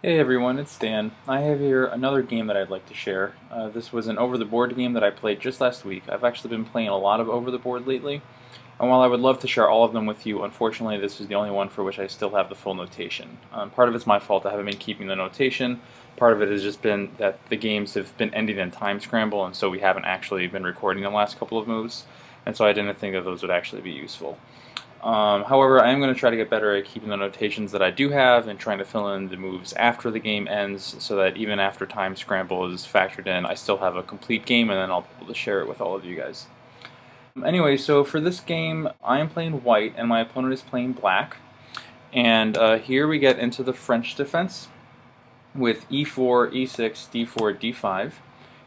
Hey everyone, it's Dan. I have here another game that I'd like to share. This was an over-the-board game that I played just last week. I've actually been playing a lot of over-the-board lately, and while I would love to share all of them with you, unfortunately this is the only one for which I still have the full notation. Part of it's my fault, I haven't been keeping the notation. Part of it has just been that the games have been ending in time scramble, and so we haven't actually been recording the last couple of moves, and so I didn't think that those would actually be useful. However, I am going to try to get better at keeping the notations that I do have and trying to fill in the moves after the game ends so that even after time scramble is factored in, I still have a complete game and then I'll be able to share it with all of you guys. Anyway, so for this game, I am playing white and my opponent is playing black. And here we get into the French defense with e4, e6, d4, d5.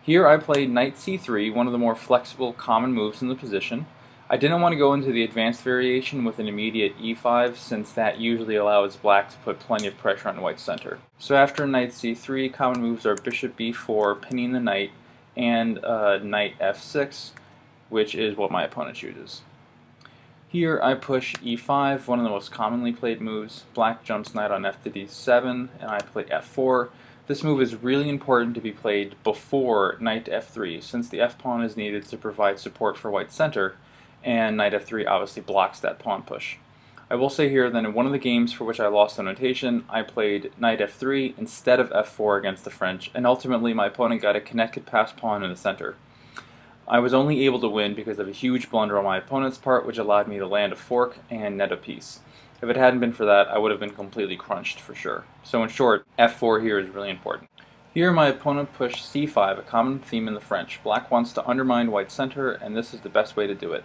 Here I played knight c3, one of the more flexible common moves in the position. I didn't want to go into the advanced variation with an immediate e5 since that usually allows black to put plenty of pressure on white's center. So after knight c3, common moves are bishop b4, pinning the knight, and knight f6, which is what my opponent chooses. Here I push e5, one of the most commonly played moves. Black jumps knight on f to d7, and I play f4. This move is really important to be played before knight to f3, since the f-pawn is needed to provide support for white's center, and knight f3 obviously blocks that pawn push. I will say here that in one of the games for which I lost the notation, I played knight f3 instead of f4 against the French, and ultimately my opponent got a connected pass pawn in the center. I was only able to win because of a huge blunder on my opponent's part, which allowed me to land a fork and net a piece. If it hadn't been for that, I would have been completely crunched for sure. So in short, f4 here is really important. Here my opponent pushed c5, a common theme in the French. Black wants to undermine white's center, and this is the best way to do it.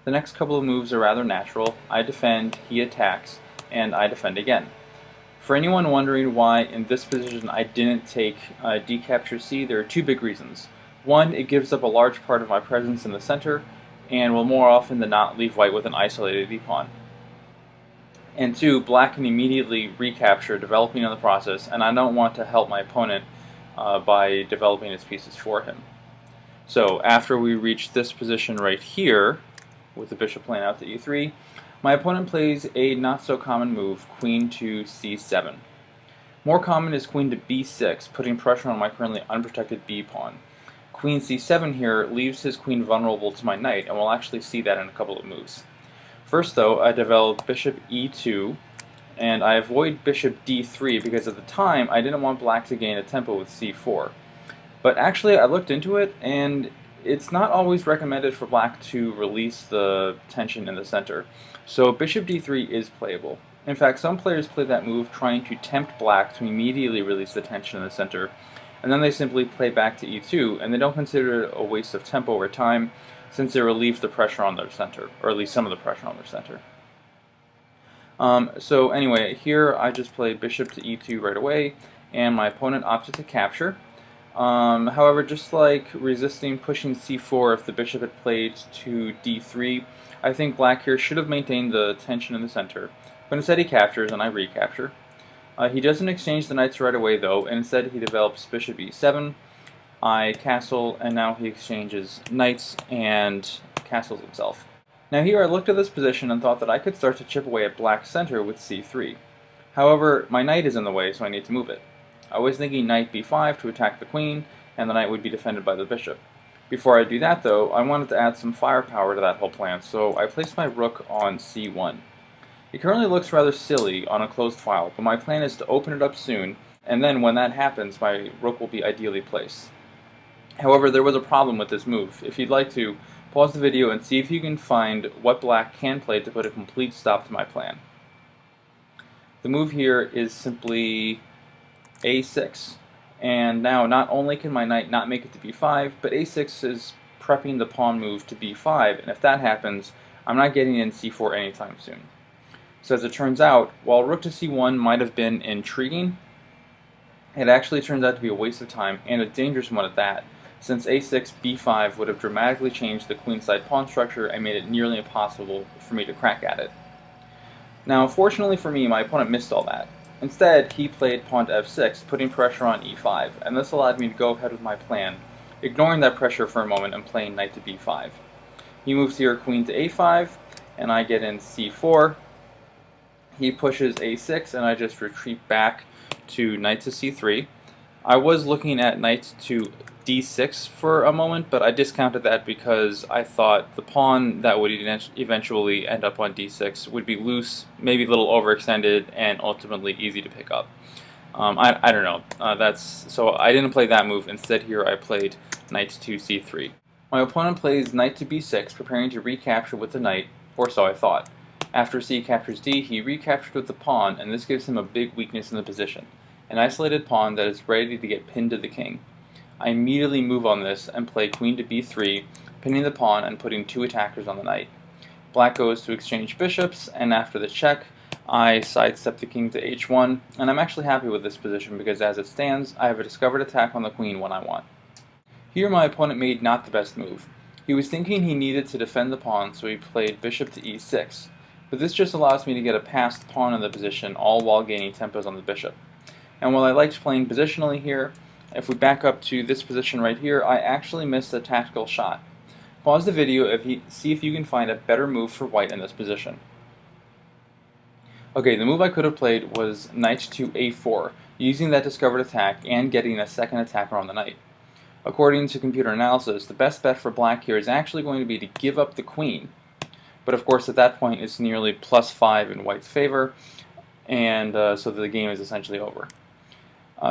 The next couple of moves are rather natural. I defend, he attacks, and I defend again. For anyone wondering why in this position I didn't take d capture c, there are two big reasons. One, it gives up a large part of my presence in the center, and will more often than not leave white with an isolated d-pawn. And two, black can immediately recapture, developing in the process, and I don't want to help my opponent by developing his pieces for him. So after we reach this position right here, with the bishop playing out to e3, my opponent plays a not-so-common move, queen to c7. More common is queen to b6, putting pressure on my currently unprotected b-pawn. Queen c7 here leaves his queen vulnerable to my knight, and we'll actually see that in a couple of moves. First though, I develop bishop e2, and I avoid bishop d3 because at the time I didn't want black to gain a tempo with c4. But actually I looked into it, and it's not always recommended for black to release the tension in the center. So bishop d3 is playable. In fact, some players play that move trying to tempt black to immediately release the tension in the center, and then they simply play back to e2, and they don't consider it a waste of tempo or time since it relieves the pressure on their center, or at least some of the pressure on their center. So anyway, here I just played bishop to e2 right away, and my opponent opted to capture. However, just like resisting pushing c4 if the bishop had played to d3, I think black here should have maintained the tension in the center, but instead he captures and I recapture. He doesn't exchange the knights right away though, and instead he develops bishop e7, I castle, and now he exchanges knights and castles himself. Now here I looked at this position and thought that I could start to chip away at black's center with c3. However, my knight is in the way, so I need to move it. I was thinking knight b5 to attack the queen, and the knight would be defended by the bishop. Before I do that though, I wanted to add some firepower to that whole plan, so I placed my rook on c1. It currently looks rather silly on a closed file, but my plan is to open it up soon, and then when that happens, my rook will be ideally placed. However, there was a problem with this move. If you'd like to, pause the video and see if you can find what black can play to put a complete stop to my plan. The move here is simply a6, and now not only can my knight not make it to b5, but a6 is prepping the pawn move to b5, and if that happens, I'm not getting in c4 anytime soon. So as it turns out, while rook to c1 might have been intriguing, it actually turns out to be a waste of time, and a dangerous one at that, since a6 b5 would have dramatically changed the queenside pawn structure and made it nearly impossible for me to crack at it. Now, fortunately for me, my opponent missed all that. Instead, he played pawn to f6, putting pressure on e5, and this allowed me to go ahead with my plan, ignoring that pressure for a moment and playing knight to b5. He moves here queen to a5, and I get in c4. He pushes a6, and I just retreat back to knight to c3. I was looking at knight to d6 for a moment, but I discounted that because I thought the pawn that would eventually end up on d6 would be loose, maybe a little overextended, and ultimately easy to pick up. I don't know. So I didn't play that move. Instead, here I played knight to c3. My opponent plays knight to b6, preparing to recapture with the knight, or so I thought. After c captures d, he recaptured with the pawn, and this gives him a big weakness in the position, an isolated pawn that is ready to get pinned to the king. I immediately move on this and play queen to b3, pinning the pawn and putting two attackers on the knight. Black goes to exchange bishops, and after the check, I sidestep the king to h1, and I'm actually happy with this position because as it stands, I have a discovered attack on the queen when I want. Here my opponent made not the best move. He was thinking he needed to defend the pawn, so he played bishop to e6, but this just allows me to get a passed pawn in the position, all while gaining tempos on the bishop. And while I liked playing positionally here, if we back up to this position right here, I actually missed a tactical shot. Pause the video see if you can find a better move for white in this position. Okay, the move I could have played was knight to a4, using that discovered attack and getting a second attacker on the knight. According to computer analysis, the best bet for black here is actually going to be to give up the queen, but of course at that point it's nearly +5 in white's favor, and so the game is essentially over.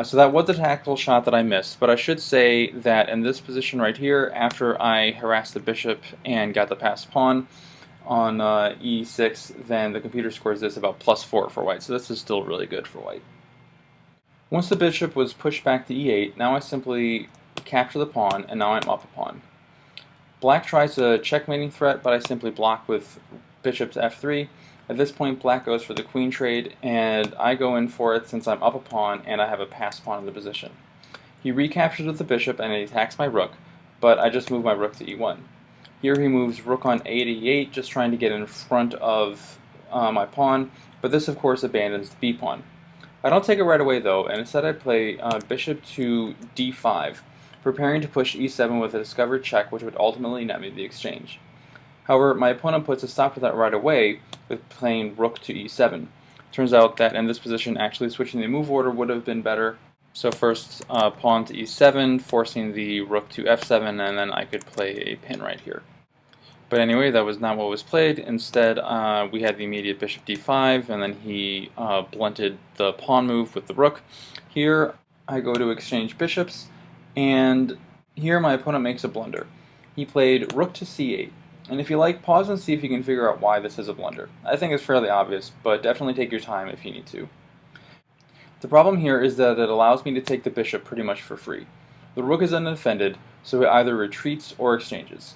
So that was the tactical shot that I missed, but I should say that in this position right here, after I harassed the bishop and got the passed pawn on e6, then the computer scores this about +4 for white, so this is still really good for white. Once the bishop was pushed back to e8, now I simply capture the pawn, and now I'm up a pawn. Black tries a checkmating threat, but I simply block with bishop to f3. At this point, black goes for the queen trade, and I go in for it since I'm up a pawn and I have a passed pawn in the position. He recaptures with the bishop and he attacks my rook, but I just move my rook to e1. Here he moves rook on a to e8, just trying to get in front of my pawn, but this of course abandons the b pawn. I don't take it right away though, and instead I play bishop to d5, preparing to push e7 with a discovered check which would ultimately net me the exchange. However, my opponent puts a stop to that right away with playing rook to e7. Turns out that in this position actually switching the move order would have been better. So first pawn to e7, forcing the rook to f7, and then I could play a pin right here. But anyway, that was not what was played. Instead, we had the immediate bishop d5, and then he blunted the pawn move with the rook. Here, I go to exchange bishops, and here my opponent makes a blunder. He played rook to c8. And if you like, pause and see if you can figure out why this is a blunder. I think it's fairly obvious, but definitely take your time if you need to. The problem here is that it allows me to take the bishop pretty much for free. The rook is undefended, so it either retreats or exchanges.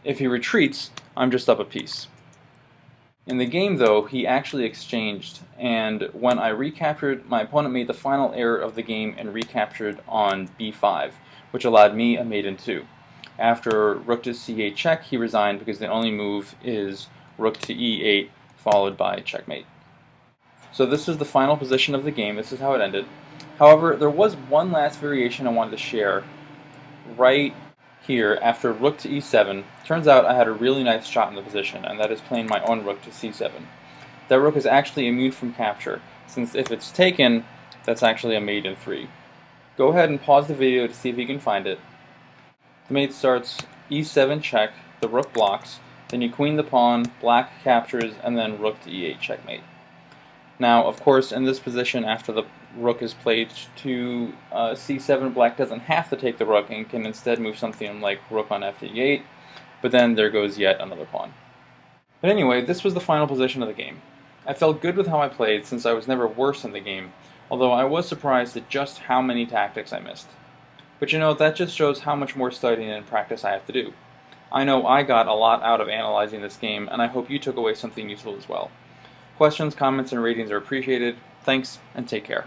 If he retreats, I'm just up a piece. In the game, though, he actually exchanged, and when I recaptured, my opponent made the final error of the game and recaptured on b5, which allowed me a mate in 2. After rook to c8 check, he resigned because the only move is rook to e8 followed by checkmate. So this is the final position of the game. This is how it ended. However, there was one last variation I wanted to share right here after rook to e7. Turns out I had a really nice shot in the position, and that is playing my own rook to c7. That rook is actually immune from capture, since if it's taken, that's actually a mate in 3. Go ahead and pause the video to see if you can find it. The mate starts e7 check, the rook blocks, then you queen the pawn, black captures, and then rook to e8 checkmate. Now, of course, in this position, after the rook is played to c7, black doesn't have to take the rook and can instead move something like rook on f8, but then there goes yet another pawn. But anyway, this was the final position of the game. I felt good with how I played since I was never worse in the game, although I was surprised at just how many tactics I missed. But you know, that just shows how much more studying and practice I have to do. I know I got a lot out of analyzing this game, and I hope you took away something useful as well. Questions, comments, and ratings are appreciated. Thanks, and take care.